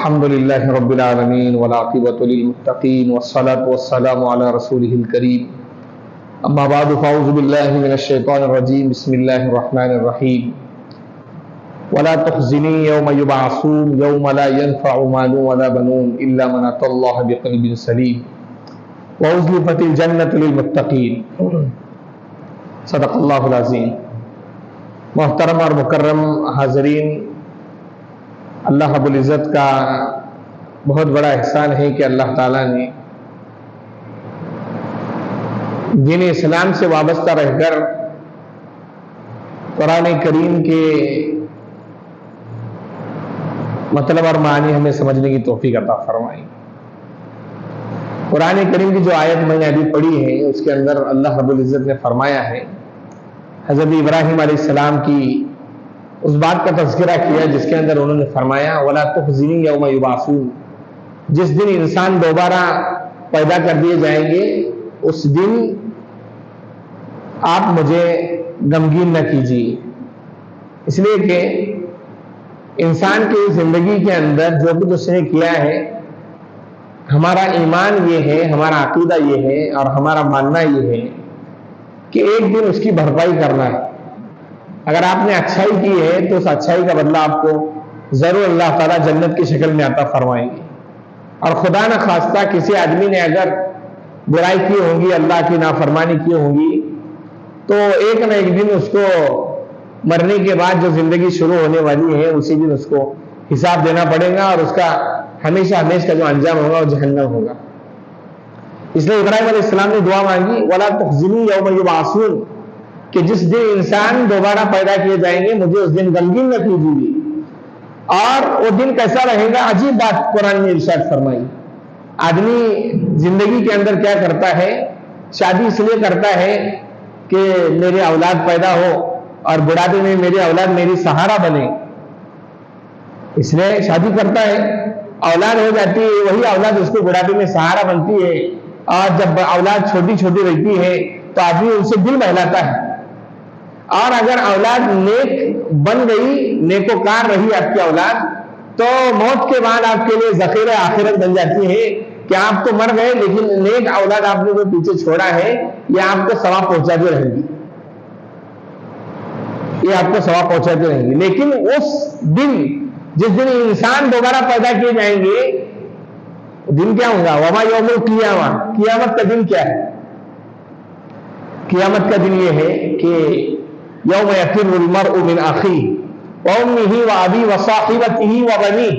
الحمد لله رب العالمين والعاقبة للمتقين والصلاة والسلام على رسوله الكريم أما بعد فأعوذ بالله من الشيطان الرجيم بسم الله الرحمن الرحيم ولا تخزني يوم يبعثون يوم لا ينفع مال ولا بنون إلا من أتى الله بقلب سليم وأزلفت الجنة للمتقين صدق اللہ العظیم. محترم اور مکرم حاضرین، اللہ رب العزت کا بہت بڑا احسان ہے کہ اللہ تعالیٰ نے دین اسلام سے وابستہ رہ کر قرآن کریم کے مطلب اور معنی ہمیں سمجھنے کی توفیق عطا فرمائی. قرآن کریم کی جو آیت میں نے ابھی پڑھی ہے اس کے اندر اللہ رب العزت نے فرمایا ہے، حضرت ابراہیم علیہ السلام کی اس بات کا تذکرہ کیا جس کے اندر انہوں نے فرمایا وَلَا تُخْزِنِي يَوْمَ يُبْعَثُونَ، جس دن انسان دوبارہ پیدا کر دیے جائیں گے اس دن آپ مجھے غمگین نہ کیجیے. اس لیے کہ انسان کی زندگی کے اندر جو کچھ اس نے کیا ہے، ہمارا ایمان یہ ہے، ہمارا عقیدہ یہ ہے اور ہمارا ماننا یہ ہے کہ ایک دن اس کی بھرپائی کرنا ہے. اگر آپ نے اچھائی کی ہے تو اس اچھائی کا بدلہ آپ کو ضرور اللہ تعالیٰ جنت کی شکل میں عطا فرمائیں گے. اور خدا نہ خواستہ کسی آدمی نے اگر برائی کی ہوں گی، اللہ کی نافرمانی کی ہوں گی، تو ایک نہ ایک دن اس کو مرنے کے بعد جو زندگی شروع ہونے والی ہے اسی دن اس کو حساب دینا پڑے گا اور اس کا ہمیشہ ہمیشہ کا جو انجام ہوگا وہ جہنم ہوگا. اس لیے ابراہیم علیہ السلام نے دعا مانگی وَلَا تُخْزِنِي يَوْمَ يُبْعَثُونَ، کہ جس دن انسان دوبارہ پیدا کیے جائیں گے مجھے اس دن غمگین نہ کیجیے. اور وہ دن کیسا رہے گا؟ عجیب بات قرآن نے ارشاد فرمائی. آدمی زندگی کے اندر کیا کرتا ہے؟ شادی اس لیے کرتا ہے کہ میرے اولاد پیدا ہو اور بڑھاپے میں میری اولاد میری سہارا بنے، اس لیے شادی کرتا ہے. اولاد ہو جاتی ہے، وہی اولاد اس کو بڑھاپے میں سہارا بنتی ہے، اور جب اولاد چھوٹی چھوٹی رہتی ہے تو آدمی ان سے دل بہلاتا ہے. اور اگر اولاد نیک بن گئی، نیکوکار رہی آپ کی اولاد، تو موت کے بعد آپ کے لیے ذخیرہ آخرت بن جاتی ہے کہ آپ تو مر گئے لیکن نیک اولاد آپ نے جو پیچھے چھوڑا ہے یہ آپ کو ثواب پہنچاتے رہیں گی، یہ آپ کو ثواب پہنچاتے رہیں گی. لیکن اس دن جس دن انسان دوبارہ پیدا کیے جائیں گے دن کیا ہوگا؟ وما یوم القیامہ، قیامت کا دن کیا ہے؟ قیامت کا دن یہ ہے کہ یوم یفر المرء من اخیہ وامہ وابیہ وصاحبتہ وبنیہ،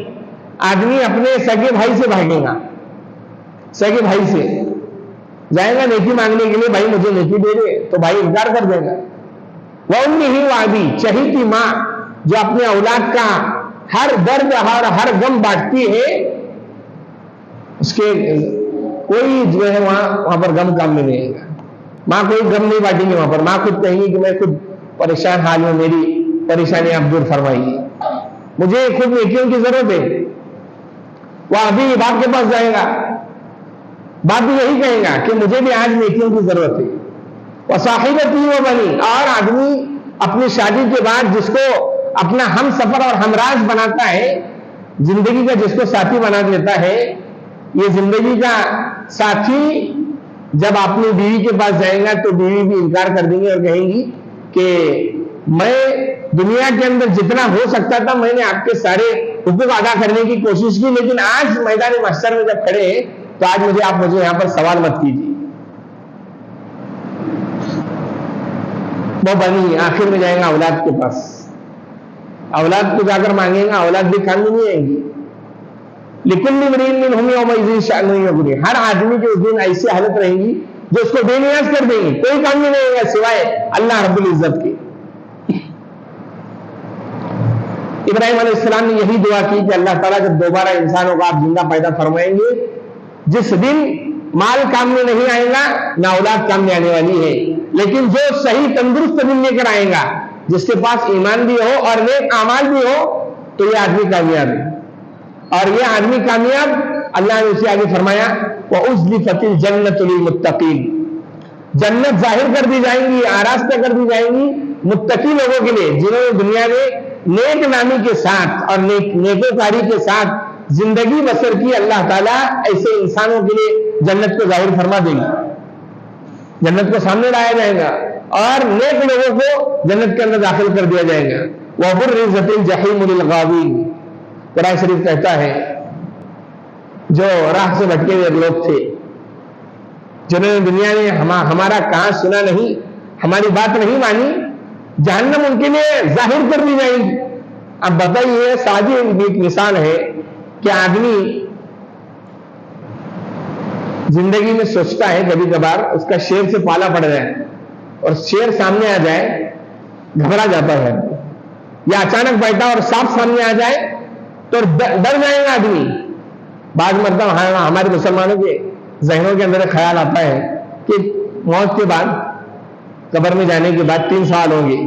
آدمی اپنے سگے بھائی سے بھاگے گا، سگے بھائی سے جائے گا نیکی مانگنے کے لیے، بھائی مجھے نیکی دے دے، تو بھائی انکار کر دے گا. وامہ وابیہ، چہیتی ماں جو اپنے اولاد کا ہر درد اور ہر غم بانٹتی ہے، اس کے کوئی جو ہے وہاں پر غم کام میں نہیں آئے گا. ماں کوئی غم نہیں بانٹیں گی وہاں پر. ماں خود کہیں گی کہ میں خود پریشان حال ہوں، میری پریشانی آپ دور فرمائیے، مجھے خود نیکیوں کی ضرورت ہے. وہ ابھی باپ کے پاس جائے گا، باپ بھی یہی کہے گا کہ مجھے بھی آج نیکیوں کی ضرورت ہے. وصاحبتہ وبنیہ، اور آدمی اپنی شادی کے بعد جس کو اپنا ہم سفر اور ہمراز بناتا ہے، زندگی کا جس کو ساتھی بنا دیتا ہے، یہ زندگی کا ساتھی جب اپنی بیوی کے پاس جائے گا تو بیوی بھی انکار کر دیں گے اور کہیں گی کہ میں دنیا کے اندر جتنا ہو سکتا تھا میں نے آپ کے سارے حقوق ادا کرنے کی کوشش کی، لیکن آج میدان محشر میں جب کھڑے ہیں تو آج مجھے یہاں پر سوال مت کیجیے. وہ بنی آخر میں جائے گا اولاد کے پاس، اولاد کو جا کر مانگے گا، اولاد بھی کام نہیں آئیں گی. لِكُلِّ امْرِئٍ مِّنْهُمْ يَوْمَئِذٍ شَأْنٌ يُغْنِيهِ، ہر آدمی کے اس دن ایسی حالت رہیں گی جو اس کو بے نیاز کر دیں گی، کوئی کام نہیں رہے گا سوائے اللہ رب العزت کے. ابراہیم علیہ السلام نے یہی دعا کی کہ اللہ تعالیٰ جب دوبارہ انسانوں کو آپ زندہ پیدا فرمائیں گے، جس دن مال کام میں نہیں آئے گا، نہ اولاد کام میں آنے والی ہے، لیکن جو صحیح تندرست دن لے کر آئے گا، جس کے پاس ایمان بھی ہو اور نیک اعمال بھی ہو، تو یہ آدمی کامیاب ہے. اور یہ آدمی کامیاب، اللہ نے اسے آگے فرمایا وَأُزْلِفَتِ الْجَنَّةُ لِلْمُتَّقِينَ، جنت ظاہر کر دی جائیں گی، آراستہ کر دی جائیں گی متقی لوگوں کے لیے، جنہوں نے دنیا میں نیک نامی کے ساتھ اور نیکوکاری کے ساتھ زندگی بسر کی اللہ تعالیٰ ایسے انسانوں کے لیے جنت کو ظاہر فرما دے گی، جنت کو سامنے لایا جائے گا اور نیک لوگوں کو جنت کے اندر داخل کر دیا جائے گا۔ وَبُرِّزَتِ الْجَحِيمُ لِلْغَاوِينَ، قرآن شریف کہتا ہے جو راہ سے بھٹکے ہوئے لوگ تھے، جنہوں نے دنیا میں ہمارا کہاں سنا نہیں، ہماری بات نہیں مانی، جہنم ان کے لیے ظاہر کر دی جائے گی۔ اب بتائیے، سادی ایک مثال ہے کہ آدمی زندگی میں سوچتا ہے کبھی کبھار اس کا شیر سے پالا پڑ جائے اور شیر سامنے آ جائے گھبرا جاتا ہے، یا اچانک بیٹھا اور سانپ سامنے آ جائے تو ڈر جائے گا آدمی۔ بعض مرتبہ ہمارے مسلمانوں کے ذہنوں کے اندر خیال آتا ہے کہ موت کے بعد، قبر میں جانے کے بعد 3 سوال ہوں گے،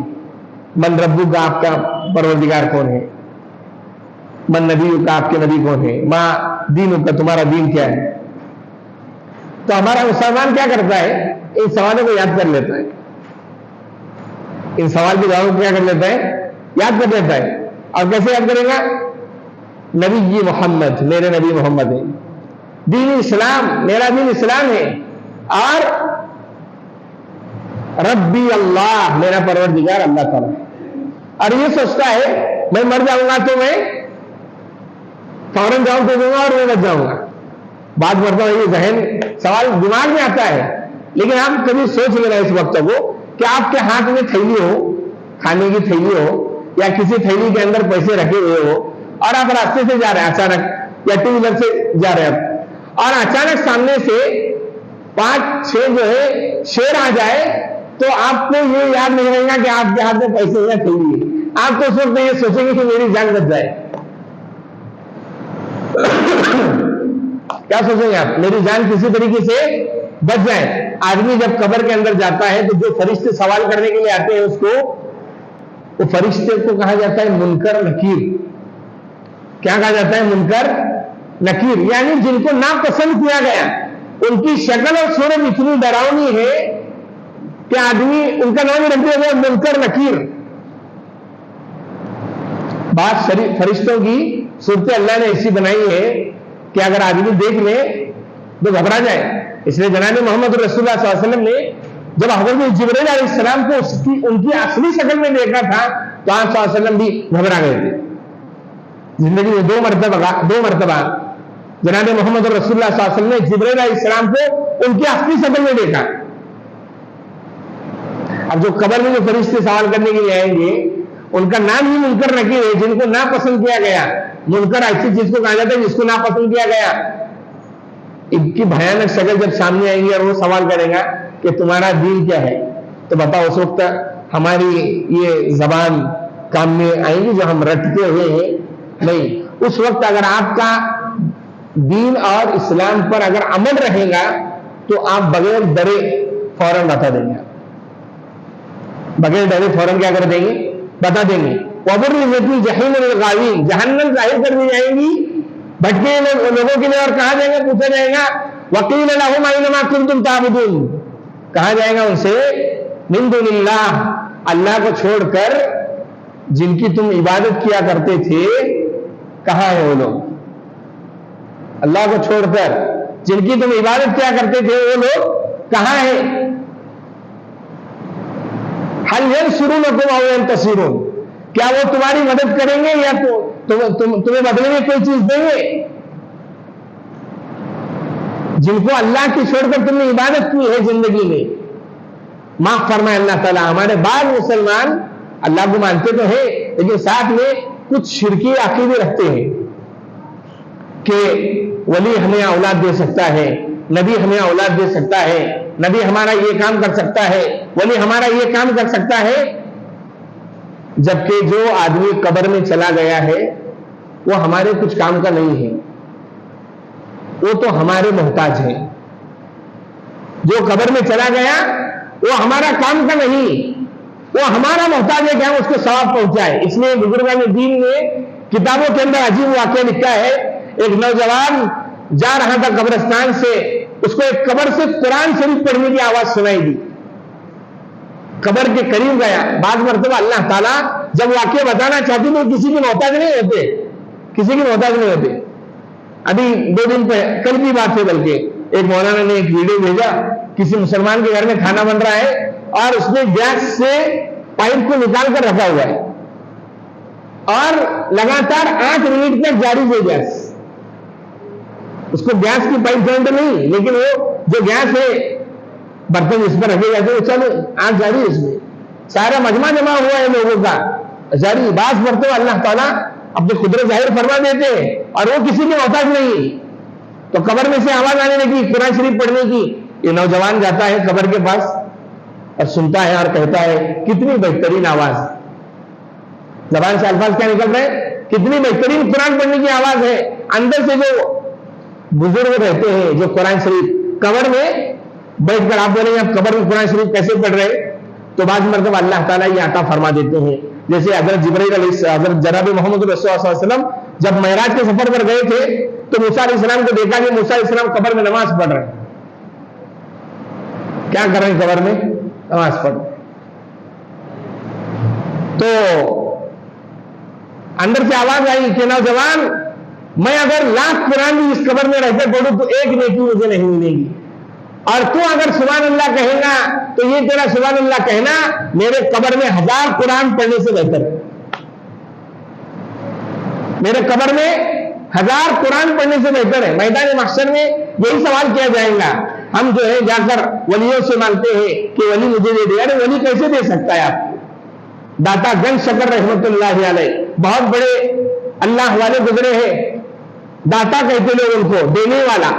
من ربو کا، آپ کا پروردگار کون ہے، من نبیو کا، آپ کے نبی کون ہے، ماں دینو کا، تمہارا دین کیا ہے۔ تو ہمارا مسلمان کیا کرتا ہے، ان سوالوں کو یاد کر لیتا ہے، ان سوال کے جواب کیا کر لیتا ہے، یاد کر لیتا ہے۔ اور کیسے یاد کرے گا، نبی محمد، میرے نبی محمد ہے، دین اسلام، میرا دین اسلام ہے، اور ربی اللہ، میرا پروردگار اللہ تعالیٰ ہے۔ اور یہ سوچتا ہے میں مر جاؤں گا تو میں فوراً جاؤں دے دوں گا اور میں بچ جاؤں گا۔ بعد مرتبہ یہ ذہن سوال دماغ میں آتا ہے، لیکن آپ کبھی سوچ لے رہے اس وقت کو کہ آپ کے ہاتھ میں تھیلی ہو، کھانے کی تھیلی ہو، یا کسی تھیلی کے اندر پیسے رکھے ہوئے ہو، اور آپ راستے سے جا رہے ہیں اچانک، یا 2 ویلر سے جا رہے ہیں، اور اچانک سامنے سے 5-6 جو ہے شیر آ جائے، تو آپ کو یہ یاد نہیں رہے گا کہ آپ کے ہاتھ میں پیسے یا تھیلی ہے، آپ تو اس وقت یہ سوچیں گے کہ میری جان بچ جائے۔ کیا سوچیں گے آپ، میری جان کسی طریقے سے بچ جائے۔ آدمی جب قبر کے اندر جاتا ہے تو جو فرشتے سوال کرنے کے لیے آتے ہیں اس کو، وہ فرشتے کو کہا جاتا ہے منکر نکیر۔ کیا کہا جاتا ہے، منکر نکیر، یعنی جن کو ناپسند کیا گیا، ان کی شکل اور صورت اتنی ڈراؤنی ہے کہ آدمی ان کا نام ہی رکھ دیا گیا منکر نکیر۔ بعض فرشتوں کی صورت اللہ نے ایسی بنائی ہے کہ اگر آدمی دیکھ لے تو گھبرا جائے۔ اس لیے جناب محمد رسول اللہ صلی اللہ علیہ وسلم نے جب حضرت جبرائیل علیہ السلام کو ان کی اصلی شکل میں دیکھا تھا تو آپ صلی اللہ علیہ وسلم بھی گھبرا گئے تھے۔ زندگی میں 2 مرتبہ جناب محمد رسول اللہ صلی اللہ علیہ وسلم نے جبرائیل علیہ السلام کو ان کی اصلی شکل میں دیکھا۔ اب جو قبر میں جو فرشتے سوال کرنے کے لیے آئیں گے، ان کا نام ہی منکر نکیر ہے، جن کو ناپسند کیا گیا۔ منکر ایسی چیز کو کہا جاتا ہے جس کو ناپسند کیا گیا۔ ان کی بھیانک شکل جب سامنے آئیں گی اور وہ سوال کرے گا کہ تمہارا دین کیا ہے، تو بتاؤ اس وقت ہماری یہ زبان کام میں آئیں گی جو ہم رٹتے ہوئے ہیں؟ نہیں۔ اس وقت اگر آپ کا دین اور اسلام پر اگر عمل رہے گا تو آپ بغیر ڈرے فوراً بتا دیں گے، بغیر ڈرے فوراً کیا کر دیں گے، بتا دیں گے۔ وَبُرِّزَتِ الْجَحِيمُ لِلْغَاوِينَ، جہنم ظاہر کر دی جائے گی بھٹکے لوگوں کے لیے، اور کہا جائے گا، پوچھا جائے گا وَقِيلَ لَهُمْ أَيْنَ مَا كُنْتُمْ تَعْبُدُونَ، کہا جائے گا ان سے مِن دُونِ اللَّهِ، اللہ کو چھوڑ کر جن کی تم عبادت کیا کرتے تھے، کہاں ہے وہ لوگ؟ اللہ کو چھوڑ کر جن کی تم عبادت کیا کرتے تھے وہ لوگ کہاں ہیں؟ هَلْ يَنْصُرُونَكُمْ أَوْ يَنْتَصِرُونَ، کیا وہ تمہاری مدد کریں گے یا تمہیں بدلے میں کوئی چیز دیں گے؟ جن کو اللہ کی چھوڑ کر تم نے عبادت کی ہے زندگی میں، معاف فرمائے اللہ تعالیٰ۔ ہمارے بعض مسلمان اللہ کو مانتے تو ہیں لیکن ساتھ میں کچھ شرکی عقیدے رکھتے ہیں کہ ولی ہمیں اولاد دے سکتا ہے، نبی ہمیں اولاد دے سکتا ہے، نبی ہمارا یہ کام کر سکتا ہے، ولی ہمارا یہ کام کر سکتا ہے۔ جبکہ جو آدمی قبر میں چلا گیا ہے وہ ہمارے کچھ کام کا نہیں ہے، وہ تو ہمارے محتاج ہے۔ جو قبر میں چلا گیا وہ ہمارا کام کا نہیں، وہ ہمارا محتاج ہے کہ ہم اس کو ثواب پہنچائے۔ اس لیے بزرگان دین نے کتابوں کے اندر عجیب واقعہ لکھا ہے، ایک نوجوان جا رہا تھا قبرستان سے، اس کو ایک قبر سے قرآن شریف پڑھنے کی آواز سنائی دی، قبر کے قریب گیا۔ بعض مرتبہ اللہ تعالیٰ جب واقعہ بتانا چاہتے تو کسی کی محتاج نہیں ہوتے، کسی کی محتاج نہیں ہوتے۔ ابھی 2 دن کل کی بات ہے، بلکہ ایک مولانا نے ایک ویڈیو بھیجا، کسی مسلمان کے گھر میں کھانا بن رہا ہے اور اس نے گیس سے پائپ کو نکال کر رکھا ہوا ہے اور لگاتار 8 منٹ تک جاری ہے گیس. اس کو گیس کی پائپ جوائنٹ نہیں، لیکن وہ جو گیس ہے برتن اس پر رکھے جاتے ہیں، چلو آنکھ جاری ہے، اس میں سارا مجمع جمع ہوا ہے لوگوں کا جاری. بعض مرتبہ اللہ تعالیٰ اپنی قدرت ظاہر فرما دیتے ہیں اور وہ کسی کے محتاج نہیں. تو قبر میں سے آواز آنے لگی قرآن شریف پڑھنے کی. یہ نوجوان جاتا ہے قبر کے پاس اور سنتا ہے اور کہتا ہے کتنی بہترین آواز، زبان سے الفاظ کیا نکل رہے ہیں، کتنی بہترین قرآن پڑھنے کی آواز ہے. اندر سے جو بزرگ رہتے ہیں جو قرآن شریف قبر میں بیٹھ کر، آپ بولیں گے اب قبر میں قرآن شریف کیسے پڑھ رہے، تو بعض مرتبہ اللہ تعالیٰ یہ عطا فرما دیتے ہیں. جیسے حضرت جبرائیل حضرت جناب محمد رسول اللہ صلی اللہ علیہ وسلم جب معراج کے سفر پر گئے تھے تو موسیٰ علیہ السلام کو دیکھا کہ موسیٰ علیہ السلام قبر میں نماز پڑھ رہے ہیں. کیا کر رہے ہیں قبر میں؟ نماز پڑھ. تو اندر سے آواز آئی کہ نوجوان، میں اگر 1,00,000 قرآن بھی اس قبر میں رہ کر پڑھوں تو ایک نیکی مجھے نہیں ملے گی، اور تو اگر سبحان اللہ کہے گا تو یہ تیرا سبحان اللہ کہنا میرے قبر میں 1000 قرآن پڑھنے سے بہتر ہے. میرے قبر میں 1000 قرآن پڑھنے سے بہتر ہے. میدان محشر میں یہی سوال کیا جائے گا. ہم جو ہے جا کر ولیوں سے مانگتے ہیں کہ ولی مجھے دے دے. ارے ولی کیسے دے سکتا ہے آپ کو؟ داتا گنج شکر رحمت اللہ علیہ بہت بڑے اللہ والے گزرے ہیں. داتا کہتے لوگ ان کو، دینے والا.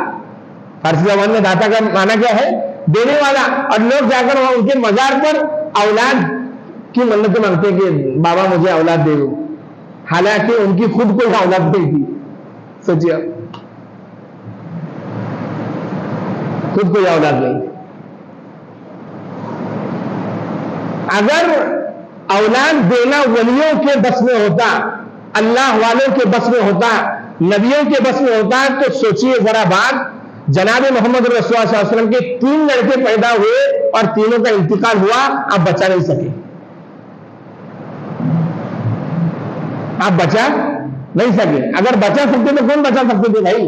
فارسی زبان میں داتا کا معنی کیا ہے؟ دینے والا. اور لوگ جا کر وہاں ان کے مزار پر اولاد کی منتیں مانگتے ہیں کہ بابا مجھے اولاد دے دو، حالانکہ ان کی خود کوئی اولاد نہیں تھی. سوچیے خود کوئی اولاد نہیں تھی. اگر اولاد دینا ولیوں کے بس میں ہوتا، اللہ والوں کے بس میں ہوتا، نبیوں کے بس میں ہوتا، تو سوچئے ذرا بات، جناب محمد رسول اللہ صلی اللہ علیہ وسلم کے 3 لڑکے پیدا ہوئے اور تینوں کا انتقال ہوا، آپ بچا نہیں سکے. آپ بچا نہیں سکے. اگر بچا سکتے تو کون بچا سکتے تھے بھائی؟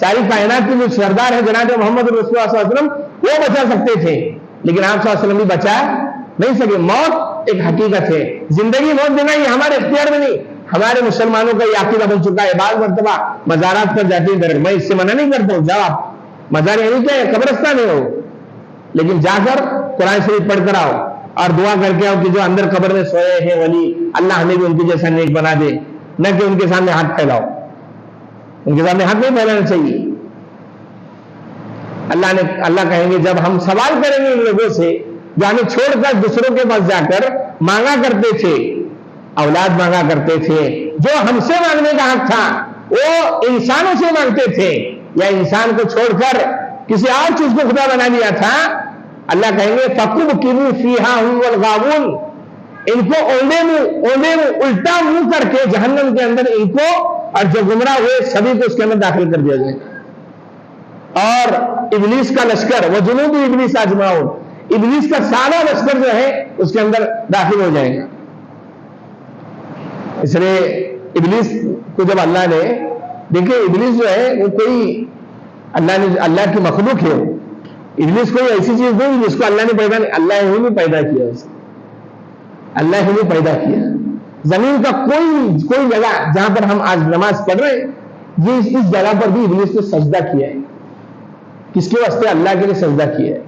ساری کائنات کے جو سردار ہے جناب محمد رسول اللہ صلی اللہ علیہ وسلم، وہ بچا سکتے تھے، لیکن آپ صلی اللہ علیہ وسلم بھی بچا نہیں سکے. موت ایک حقیقت ہے، زندگی موت دینا یہ ہمارے اختیار میں نہیں. ہمارے مسلمانوں کا یہ عقیدہ بن چکا ہے. بعض مرتبہ مزارات پر جاتے ہیں، میں اس سے منع نہیں کرتا ہوں، جاؤ آپ مزار یعنی کیا ہے، قبرستان ہے ہو، لیکن جا کر قرآن شریف پڑھ کر آؤ اور دعا کر کے آؤ کہ جو اندر قبر میں سوئے ہیں ولی، اللہ ہمیں بھی ان کے جیسا نیک بنا دے. نہ کہ ان کے سامنے ہاتھ پھیلاؤ، ان کے سامنے ہاتھ نہیں پھیلانا چاہیے. اللہ کہیں گے جب ہم سوال کریں گے ان لوگوں سے جو ہمیں چھوڑ کر دوسروں کے پاس جا کر مانگا کرتے تھے، اولاد مانگا کرتے تھے، جو ہم سے مانگنے کا حق تھا وہ انسانوں سے مانگتے تھے، یا انسان کو چھوڑ کر کسی اور چیز کو خدا بنا دیا تھا، اللہ کہیں گے فَقُبْكِبُوا فِيهَا هُمْ وَالْغَاوُونَ. ان کو اوندے منہ الٹا منہ کر کے جہنم کے اندر ان کو اور جو گمراہ ہوئے سبھی کو اس کے اندر داخل کر دیا جائے. اور ابلیس کا لشکر وجنود ابلیس اجمعون، ابلیس کا سارا لشکر جو ہے اس کے اندر داخل ہو جائے گا. اس لیے ابلیس کو جب اللہ نے دیکھیں، ابلیس جو ہے وہ کوئی اللہ کی مخلوق ہے. ابلیس کوئی ایسی چیز نہیں جس کو اللہ نے پیدا نہیں، اللہ ہی نے پیدا کیا اسے، اللہ ہی نے پیدا کیا. زمین کا کوئی جگہ جہاں پر ہم آج نماز پڑھ رہے ہیں، یہ اس جگہ پر بھی ابلیس نے سجدہ کیا ہے. کس کے واسطے؟ اللہ کے لیے سجدہ کیا ہے.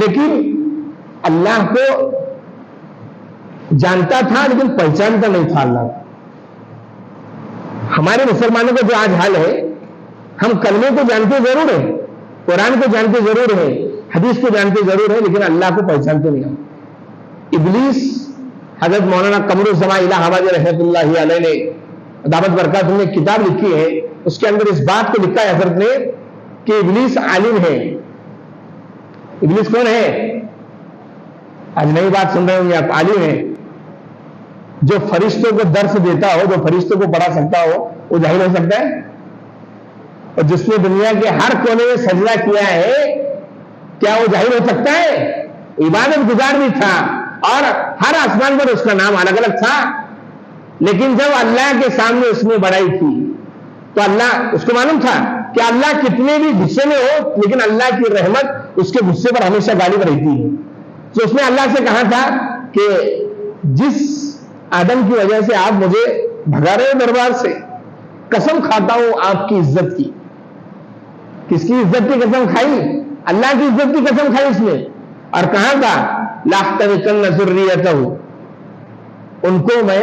لیکن اللہ کو جانتا تھا لیکن پہچانتا نہیں تھا اللہ کو. ہمارے مسلمانوں کا جو آج حال ہے، ہم کلمے کو جانتے ضرور ہیں، قرآن کو جانتے ضرور ہیں، حدیث کو جانتے ضرور ہیں، لیکن اللہ کو پہچانتے نہیں ہم. ابلیس، حضرت مولانا قمر الزمان الہ آبادی رحمۃ اللہ علیہ نے دعوت برکات نے کتاب لکھی ہے، اس کے اندر اس بات کو لکھا ہے حضرت نے کہ ابلیس عالم ہے. ابلیس کون ہے؟ آج نئی بات سن رہے ہوں گے آپ. عالم ہے، جو فرشتوں کو درس دیتا ہو، جو فرشتوں کو پڑھا سکتا ہو، وہ ظاہر ہو سکتا ہے. اور جس نے دنیا کے ہر کونے میں سجدہ کیا ہے، کیا وہ ظاہر ہو سکتا ہے؟ عبادت گزار بھی تھا اور ہر آسمان پر اس کا نام الگ الگ تھا، لیکن جب اللہ کے سامنے اس نے بڑائی کی تو اللہ اس کو معلوم تھا کہ اللہ کتنے بھی غصے میں ہو لیکن اللہ کی رحمت اس کے غصے پر ہمیشہ غالب رہتی ہے. تو اس نے اللہ سے کہا تھا کہ جس آدم کی وجہ سے آپ مجھے بھگا رہے ہو دربار سے، قسم کھاتا ہوں آپ کی عزت کی. کس کی عزت کی قسم کھائی؟ اللہ کی عزت کی قسم کھائی اس نے. اور کہا تھا لاحترقن ذریتہ، ان کو میں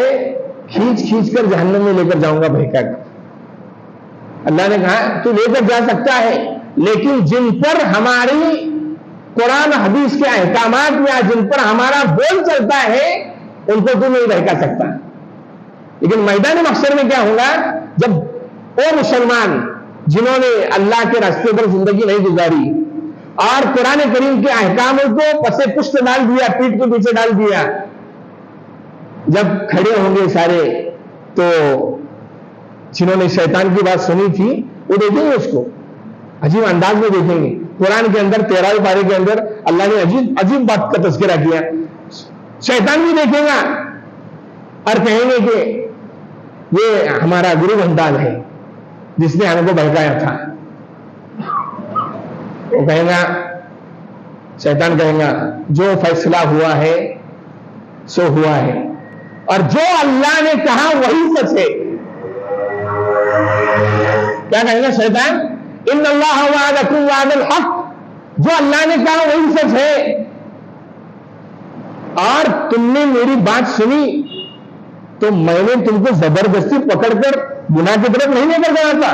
کھینچ کھینچ کر جہنم میں لے کر جاؤں گا بہکا کر. اللہ نے کہا تو لے کر جا سکتا ہے لیکن جن پر ہماری قرآن حدیث کے احکامات میں جن پر ہمارا بول چلتا ہے ان کو تو نہیں بہکا سکتا. لیکن میدان محشر میں کیا ہوگا؟ جب وہ مسلمان جنہوں نے اللہ کے راستے پر زندگی نہیں گزاری اور قرآن کریم کے احکاموں کو پسے پشت ڈال دیا، پیٹ کے پیچھے ڈال دیا، جب کھڑے ہوں گے سارے تو جنہوں نے شیطان کی بات سنی تھی وہ دیکھیں گے، اس کو عجیب انداز میں دیکھیں گے. قرآن کے اندر 13ویں پارے کے اندر اللہ نے عجیب عجیب بات کا تذکرہ کیا. شیطان بھی دیکھے گا اور کہیں گے کہ یہ ہمارا گرو بندال ہے جس نے ہم کو بہکایا تھا. وہ کہیں گا، شیطان کہیں گا جو فیصلہ ہوا ہے سو ہوا ہے اور جو اللہ نے کہا وہی سچ ہے. کیا کہیں گا شیطان؟ ان اللہ وعدکم وعد الحق، جو اللہ نے کہا وہی سچ ہے اور تم نے میری بات سنی تو میں نے تم کو زبردستی پکڑ کر گناہ کی طرف نہیں لے کر گیا تھا.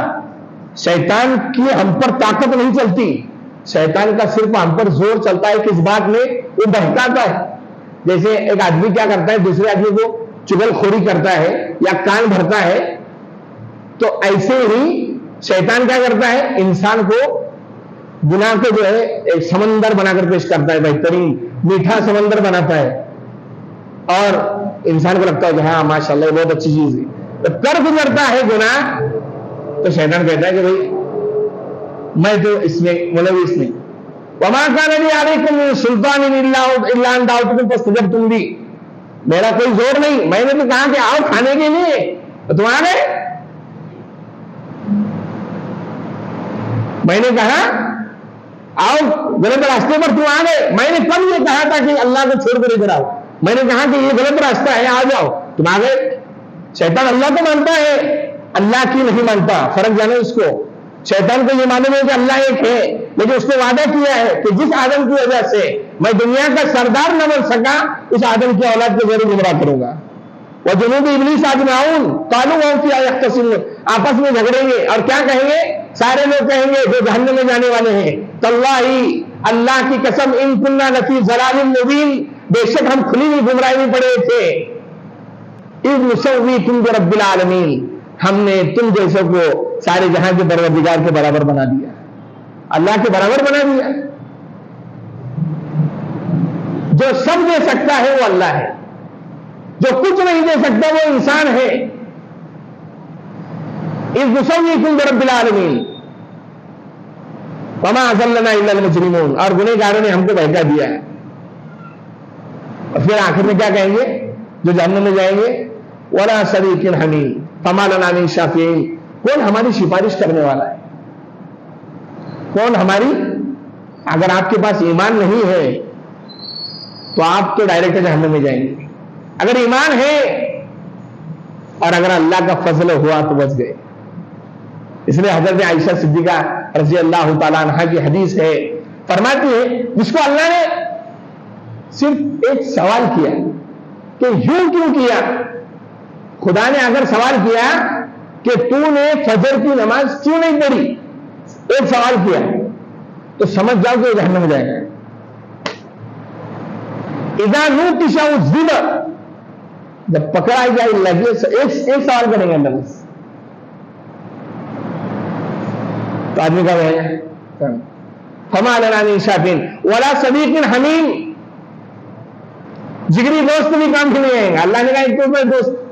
شیطان کی ہم پر طاقت نہیں چلتی، شیطان کا صرف ہم پر زور چلتا ہے کس بات میں؟ وہ بہکاتا ہے. جیسے ایک آدمی کیا کرتا ہے، دوسرے آدمی کو چگل خوری کرتا ہے یا کان بھرتا ہے، تو ایسے ہی شیطان کیا کرتا ہے؟ انسان کو گناہ کو جو ہے ایک سمندر بنا کر پیش کرتا ہے، بہترین میٹھا سمندر بناتا ہے اور انسان کو لگتا ہے کہ ہاں ماشاءاللہ یہ بہت اچھی چیز ہے. جب کر گزرتا ہے گناہ تو شیطان کہتا ہے کہ بھائی میں تو اس میں ملوث نہیں. وما كان لي عليكم من سلطان الا ان دعوتكم فاستجبتم لي، میرا کوئی زور نہیں، میں نے تو کہا کہ آؤ کھانے کے لیے تو تم آ گئے. میں نے کہا آؤ غلط راستے پر، تم آ گئے. میں نے کب یہ کہا تھا کہ اللہ کو چھوڑ کر ادھر آؤ؟ میں نے کہا کہ یہ غلط راستہ ہے، آ جاؤ، تم آ گئے. شیطان اللہ کو مانتا ہے، اللہ کی نہیں مانتا. فرق جانے اس کو. شیطان کو یہ معلوم ہے کہ اللہ ایک ہے لیکن اس نے وعدہ کیا ہے کہ جس آدم کی وجہ سے میں دنیا کا سردار نہ بن سکا اس آدم کی اولاد کو ضرور گمراہ کروں گا. وجنود ابلیس اجمعون قالوا وهم فيها يختصمون، آپس میں جھگڑیں گے اور کیا کہیں گے؟ سارے لوگ کہیں گے جو جہنم میں جانے والے ہیں، تاللہ اللہ کی قسم ان كنا لفی ضلال مبین، بے شک ہم کھلی ہوئی گمراہی میں پڑے تھے. اذ نسویکم برب العالمین، ہم نے تم جیسوں کو سارے جہاں کے پروردگار کے برابر بنا دیا، اللہ کے برابر بنا دیا. جو سب دے سکتا ہے وہ اللہ ہے، جو کچھ نہیں دے سکتا وہ انسان ہے. اذ نسویکم برب العالمین وما اضلنا الا المجرمون، اور گنہگاروں نے ہم کو بہکا دیا ہے. اور پھر آخر میں کیا کہیں گے جو جہنم میں جائیں گے؟ ولا شریک حمیم فما لنا من شافعین، کون ہماری سفارش کرنے والا ہے؟ کون ہماری؟ اگر آپ کے پاس ایمان نہیں ہے تو آپ تو ڈائریکٹ جہنم میں جائیں گے. اگر ایمان ہے اور اگر اللہ کا فضل ہوا تو بچ گئے. اس لیے حضرت عائشہ صدیقہ رضی اللہ تعالیٰ عنہا کی حدیث ہے، فرماتی ہے جس کو اللہ نے صرف ایک سوال کیا کہ یوں کیوں کیا؟ خدا نے اگر سوال کیا کہ تو نے فجر کی نماز کیوں نہیں پڑھی، ایک سوال کیا تو سمجھ جاؤ کہ وہ جہنم میں جائے گا. اذا نوقش الذبر، جب پکڑائی جائے لگے ایک سوال کریں گے اندر تو آدمی کا ہے فما لنا من شافعین ولا صدیق حمیم، جگری دوست بھی کام کے نہیں آئیں گے. اللہ نے کہا ایک تو دوست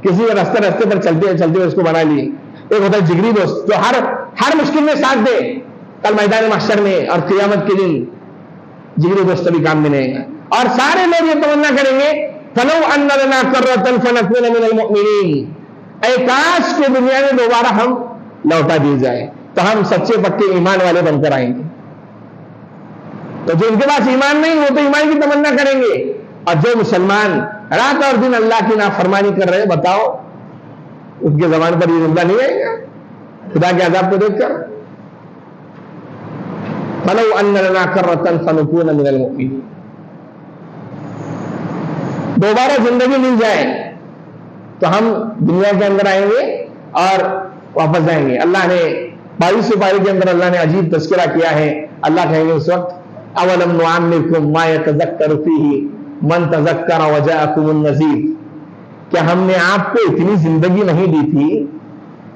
کسی راستے پر چلتے چلتے اس کو بنا لیے، ایک ہوتا ہے جگری دوست جو ہر مشکل میں ساتھ دے. کل میدان محشر میں اور قیامت کے دن جگری دوست بھی کام میں نہیں آئے گا. اور سارے لوگ یہ تمنا کریں گے فلو ان لنا کرۃ فنکون من المؤمنین، اے کاش کہ دنیا میں دوبارہ ہم لوٹا دی جائے تو ہم سچے پکے ایمان والے بن کر آئیں گے. تو جو ان کے پاس ایمان نہیں وہ تو ایمان کی تمنا کریں گے, اور جو مسلمان رات اور دن اللہ کی نافرمانی کر رہے, بتاؤ ان کے زبان پر یہ جملہ نہیں آئے گا خدا کے عذاب کو دیکھ کر؟ فَلَوْ أَنَّ لَنَا كَرَّةً فَنَكُونَ مِنَ الْمُؤْمِنِينَ. دوبارہ زندگی مل جائے تو ہم دنیا کے اندر آئیں گے اور واپس جائیں گے. اللہ نے 22 پارے کے اندر اللہ نے عجیب تذکرہ کیا ہے. اللہ کہیں گے اس وقت اولم نعمرکم ما یتذکر فیہ من تذکر وجاءکم النذیر. کیا ہم نے آپ کو اتنی زندگی نہیں دی تھی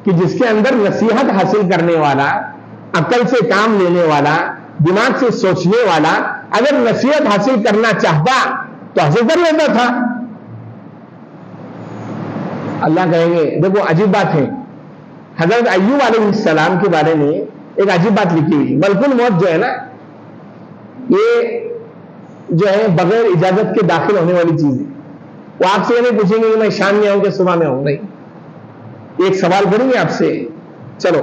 کہ جس کے اندر نصیحت حاصل کرنے والا, عقل سے کام لینے والا, دماغ سے سوچنے والا اگر نصیحت حاصل کرنا چاہتا تو حاصل کر لیتا تھا. اللہ کہیں گے دیکھو عجیب بات ہے, حضرت ایوب علیہ السلام کے بارے میں ایک عجیب بات لکھی ہوئی. ملک الموت جو ہے نا, یہ جو ہے بغیر اجازت کے داخل ہونے والی چیز ہے. وہ آپ سے یہ نہیں پوچھیں گے کہ میں شام میں آؤں کہ صبح میں آؤں, نہیں. ایک سوال کریں گے آپ سے, چلو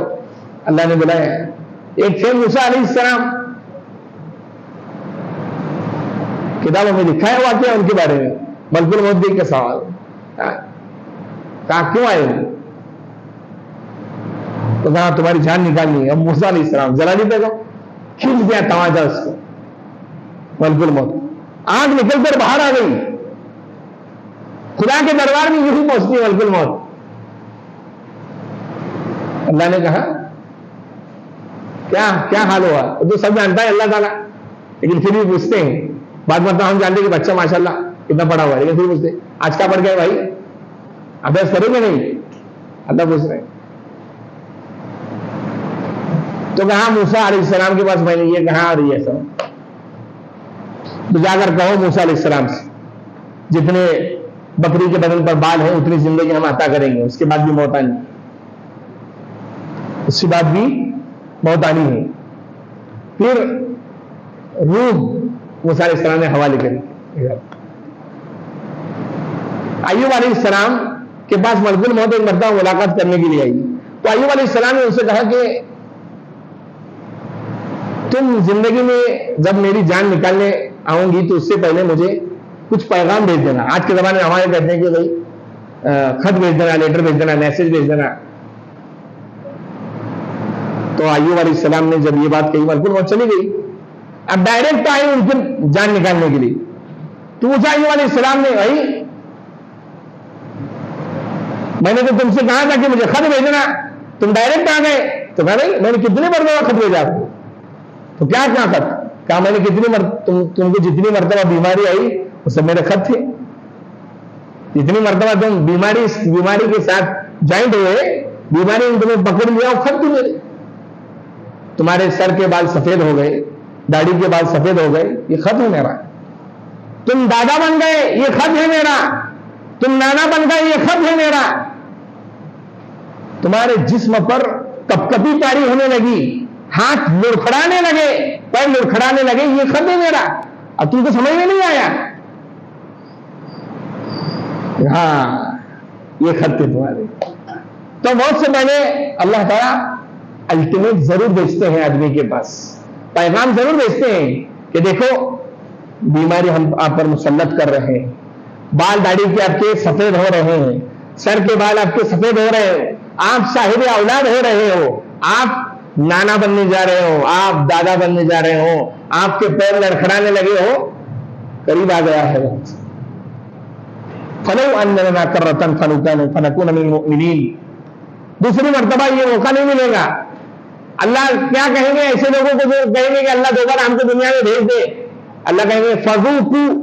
اللہ نے بلایا. ایک تھے موسیٰ علیہ السلام, کتابوں میں لکھا ہے واقعہ ان کے بارے میں. ملک الموت دیکھ کے سوال کہا کیوں آئے ہو؟ تو کہا تمہاری جان نکالنی ہے. اب موسیٰ علیہ السلام ذرا نہیں دیکھو, کھینچ دیا تماچا اس کو. ملک الموت آنکھ نکل کر باہر آ گئی. خدا کے دربار میں یہی پہنچتی ہے ملک الموت. اللہ نے کہا کیا حال ہوا؟ تو سب جانتا ہے اللہ تعالیٰ, لیکن پھر بھی پوچھتے ہیں. بعد مطلب ہم جانتے ہیں کہ بچہ ماشاءاللہ کتنا پڑھا ہوا ہے, لیکن پھر پوچھتے آج کیا پڑھ گئے بھائی, ابحث کرو گے نہیں؟ اللہ پوچھ رہے. تو کہا موسیٰ علیہ السلام کے پاس میں نے یہ کہا اور یہ سب. تو جا کر کہو موسیٰ علیہ السلام سے جتنے بکری کے بدن پر بال ہیں اتنی زندگی ہم عطا کریں گے, اس کے بعد بھی موت آنی, اس کے بعد بھی موت آنی ہے. پھر روح موسیٰ علیہ السلام نے حوالے کری. ایوب علیہ السلام کے پاس ملک الموت ایک مرتبہ ملاقات کرنے کے لیے آئی. تو ایوب علیہ السلام نے ان سے کہا کہ تم زندگی میں جب میری جان نکالنے آؤں گی تو اس سے پہلے مجھے کچھ پیغام بھیج دینا. آج کے زمانے میں ہمارے کہتے ہیں کہ بھائی خط بھیج دینا, لیٹر بھیج دینا, میسج بھیج دینا. تو ایوب علیہ السلام نے جب یہ بات کہی ملک الموت چلی گئی. اب ڈائریکٹ آئے ان کی جان نکالنے کے لیے. تو پوچھا ایوب علیہ السلام نے بھائی میں نے تو تم سے کہا تھا کہ مجھے خط بھیجنا, تم ڈائریکٹ آ گئے. تو کہا نہیں میں نے کتنی مرتبہ خط بھیجا آپ کو. تو کیا خط؟ کہا میں نے تم کو جتنی مرتبہ بیماری آئی وہ سب میرے خط تھے. جتنی مرتبہ تم بیماری کے ساتھ جوائنٹ ہوئے, بیماری نے تمہیں پکڑ لیا, وہ خط تھے میرے. تمہارے سر کے بال سفید ہو گئے, داڑھی کے بال سفید ہو گئے, یہ خط ہے میرا. تم دادا بن گئے, یہ خط ہے میرا. تم نانا بن گئے, یہ خط ہے میرا. تمہارے جسم پر کپکپی طاری ہونے لگی, ہاتھ لڑکھڑانے لگے, پیر لڑکھڑانے لگے, یہ خط ہے میرا. اب تم کو سمجھ میں نہیں آیا؟ ہاں یہ خط ہے تمہارے. تو بہت سے پہلے اللہ تعالیٰ الٹیمیٹ ضرور بھیجتے ہیں آدمی کے پاس, پیغام ضرور بھیجتے ہیں کہ دیکھو بیماری ہم آپ پر مسلط کر رہے ہیں, بال داڑھی کے آپ کے سفید ہو رہے ہیں, سر کے بال آپ کے سفید ہو رہے ہیں, آپ صاحب اولاد ہو رہے ہو, آپ نانا بننے جا رہے ہو, آپ دادا بننے جا رہے ہو, آپ کے پیر لڑکھڑانے لگے ہو, قریب آ گیا ہے وقت. فَلَوْ أَنَّ لَنَا كَرَّةً فَنَكُونَ مِنَ الْمُؤْمِنِينَ. دوسری مرتبہ یہ موقع نہیں ملے گا. اللہ کیا کہیں گے ایسے لوگوں کو جو کہیں گے کہ اللہ دوبارہ ہم کو دنیا میں بھیج دے؟ اللہ کہیں گے فَذُوقُوا,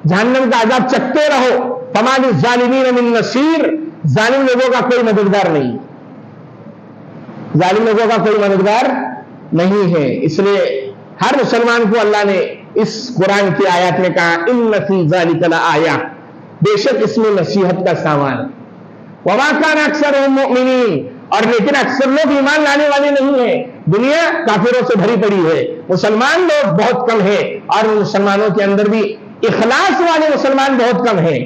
جہنم کا عذاب چکتے رہو, فَمَا لِلظَّالِمِينَ مِن نَصِيرٍ, ظالم لوگوں کا کوئی مددگار نہیں, ظالم لوگوں کا کوئی مددگار نہیں ہے. اس لیے ہر مسلمان کو اللہ نے اس قرآن کی آیات میں کہا اِنَّ فِي ذَلِكَ لَآیَةً, بے شک اس میں نصیحت کا سامان. وَمَا كَانَ أَكْثَرُهُم مُؤْمِنِينَ, اور لیکن اکثر لوگ ایمان لانے والے نہیں ہیں. دنیا کافروں سے بھری پڑی ہے, مسلمان لوگ بہت کم ہیں, اور مسلمانوں کے اندر بھی اخلاص والے مسلمان بہت کم ہیں.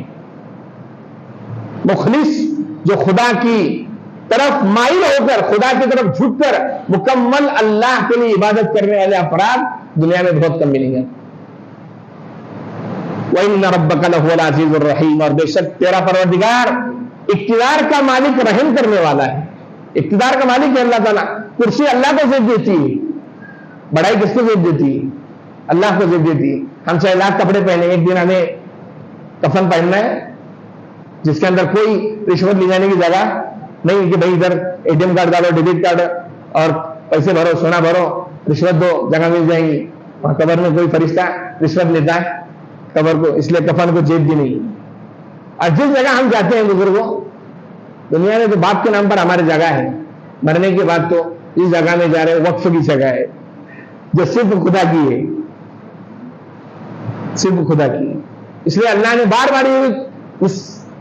مخلص جو خدا کی طرف مائل ہو کر، خدا کی طرف جھک کر مکمل اللہ کے لیے عبادت کرنے والے افراد دنیا میں بہت کم ملیں گے۔ وَإِنَّ رَبَّكَ لَهُوَ الْعَزِيزُ الرَّحِيمُ، اور بے شک تیرا پروردگار اقتدار کا مالک رحم کرنے والا ہے۔ اقتدار کا مالک ہے اللہ تعالیٰ، کرسی اللہ کو زیب دیتی ہے، بڑائی کس کو زیب دیتی ہے؟ اللہ کو زیب دیتی ہے۔ ہم 6 لاکھ کپڑے پہنے، ایک دن ہمیں کفن پہننا ہے جس کے اندر کوئی رشوت لے جانے کی جگہ نہیں کہ بھائی ادھر ATM کارڈ ڈالو، ڈیبٹ کارڈ اور پیسے بھرو، سونا بھرو، رشوت دو، جگہ مل جائیں گی۔ وہاں قبر میں کوئی فرشتہ رشوت لیتا ہے قبر کو، اس لیے کفن کو جیب دی نہیں۔ اور جس جگہ ہم جاتے ہیں بزرگوں، دنیا میں تو باپ کے نام پر ہماری جگہ ہے، مرنے کے بعد تو اس جگہ میں جا رہے ہیں، وقف کی جگہ ہے جو صرف خدا کی ہے، صرف خدا کی ہے۔ اس لیے اللہ نے بار بار اس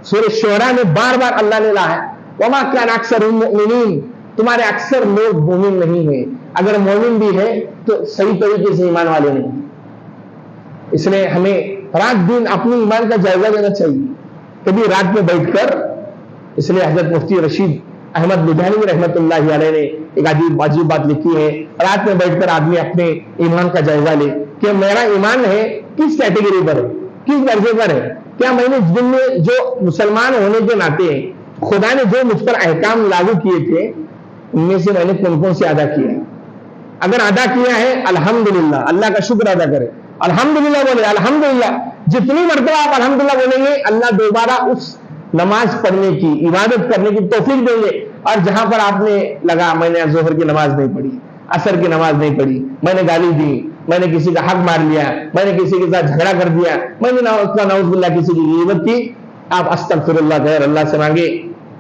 سورہ شعراء میں بار بار اللہ نے لایا وما کان اکثرهم مؤمنین، تمہارے اکثر لوگ مومن نہیں ہیں، اگر مومن بھی ہے تو صحیح طریقے سے ایمان والے نہیں۔ اس لیے ہمیں رات دن اپنی ایمان کا جائزہ لینا چاہیے، کبھی رات میں بیٹھ کر۔ اس لیے حضرت مفتی رشید احمد لدھیانوی رحمۃ اللہ علیہ نے ایک عجیب بات لکھی ہے، رات میں بیٹھ کر آدمی اپنے ایمان کا جائزہ لے کہ میرا ایمان ہے کس کیٹیگری پر ہے، کس درجے پر ہے، کیا میں نے دن میں جو مسلمان ہونے کے ناطے خدا نے جو مجھ پر احکام لاگو کیے تھے ان میں سے میں نے کون کون سے ادا کیا ہے۔ اگر ادا کیا ہے الحمدللہ، اللہ کا شکر ادا کرے، الحمدللہ بولے، الحمدللہ جتنی مرتبہ آپ الحمدللہ بولیں گے اللہ دوبارہ اس نماز پڑھنے کی، عبادت کرنے کی توفیق دیں گے۔ اور جہاں پر آپ نے لگا میں نے ظہر کی نماز نہیں پڑھی، عصر کی نماز نہیں پڑھی، میں نے گالی دی، میں نے کسی کا حق مار لیا، میں نے کسی کے ساتھ جھگڑا کر دیا، میں نے نعوذ باللہ کسی کی غیبت کی، آپ استغفراللہ غیر اللہ سے مانگے،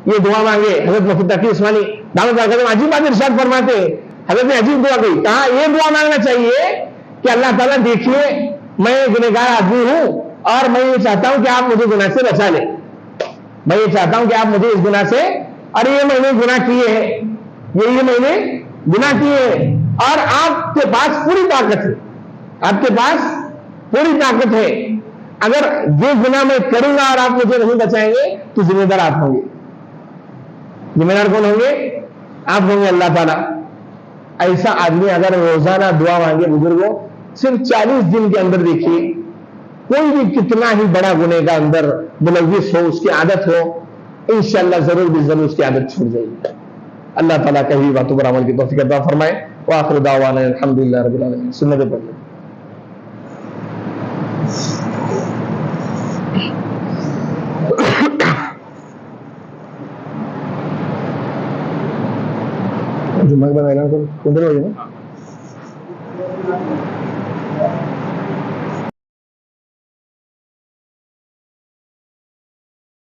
یہ دعا مانگے۔ حضرت مفتی تقی عثمانی دعوت برکات عجیب بات ارشاد فرماتے ہیں، حضرت نے عجیب دعا کہی، کہا یہ دعا مانگنا چاہیے کہ اللہ تعالیٰ دیکھیے میں گنہگار آدمی ہوں اور میں یہ چاہتا ہوں کہ آپ مجھے گناہ سے بچا لیں، میں یہ چاہتا ہوں کہ آپ مجھے اس گناہ سے، اور یہ میں نے گناہ کیے ہیں، یہ میں نے گناہ کیے ہیں، اور آپ کے پاس پوری طاقت ہے، آپ کے پاس پوری طاقت ہے، اگر یہ گناہ میں کروں گا اور آپ مجھے نہیں بچائیں گے تو ذمہ دار آپ ہوں گے۔ ذمہ دار کون ہوں گے؟ آپ ہوں گے، اللہ تعالیٰ۔ ایسا آدمی اگر روزانہ دعا مانگے بزرگوں، صرف 40 دن کے اندر دیکھیے کوئی بھی کتنا ہی بڑا گناہ کا اندر ملوث ہو، اس کی عادت ہو، انشاءاللہ ضرور بھی ضرور اس کی عادت چھوٹ جائے گی۔ اللہ تعالیٰ کہی باتوں پر عمل کی توفیق عطا فرمائے۔ وآخر دعوانا الحمدللہ رب العالمین۔ سنت پڑھ لیں۔ جمعہ کے بعد اعلان کرو، کون دن ہو گیا نا؟